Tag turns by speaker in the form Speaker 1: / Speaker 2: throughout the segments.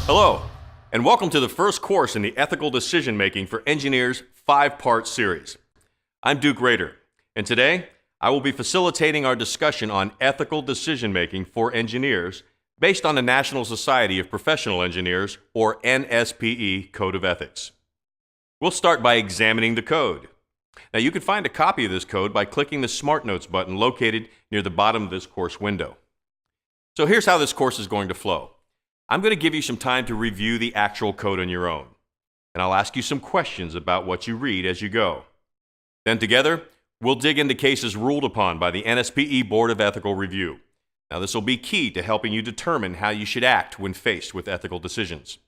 Speaker 1: Hello, and welcome to the first course in the Ethical Decision Making for Engineers 5-part series. I'm Duke Rader, and today I will be facilitating our discussion on ethical decision making for engineers based on the National Society of Professional Engineers, or NSPE, Code of Ethics. We'll start by examining the code. Now, you can find a copy of this code by clicking the Smart Notes button located near the bottom of this course window. So here's how this course is going to flow. I'm going to give you some time to review the actual code on your own, and I'll ask you some questions about what you read as you go. Then together, we'll dig into cases ruled upon by the NSPE Board of Ethical Review. Now, this will be key to helping you determine how you should act when faced with ethical decisions.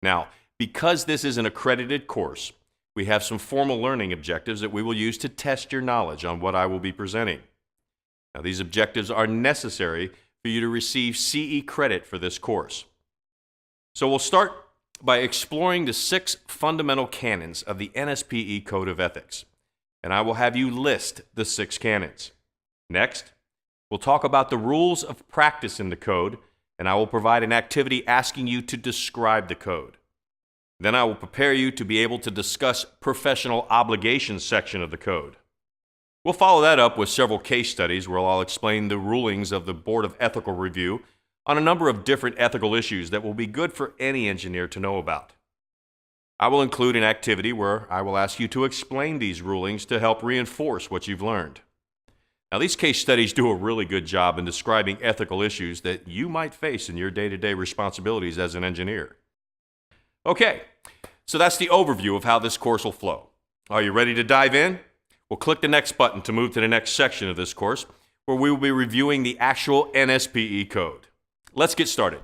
Speaker 1: Now, because this is an accredited course, we have some formal learning objectives that we will use to test your knowledge on what I will be presenting. Now, these objectives are necessary for you to receive CE credit for this course. So we'll start by exploring the 6 fundamental canons of the NSPE Code of Ethics, and I will have you list the 6 canons. Next, we'll talk about the rules of practice in the code, and I will provide an activity asking you to describe the code. Then I will prepare you to be able to discuss professional obligations section of the code. We'll follow that up with several case studies where I'll explain the rulings of the Board of Ethical Review on a number of different ethical issues that will be good for any engineer to know about. I will include an activity where I will ask you to explain these rulings to help reinforce what you've learned. Now, these case studies do a really good job in describing ethical issues that you might face in your day-to-day responsibilities as an engineer. Okay, so that's the overview of how this course will flow. Are you ready to dive in? We'll click the next button to move to the next section of this course, where we will be reviewing the actual NSPE code. Let's get started.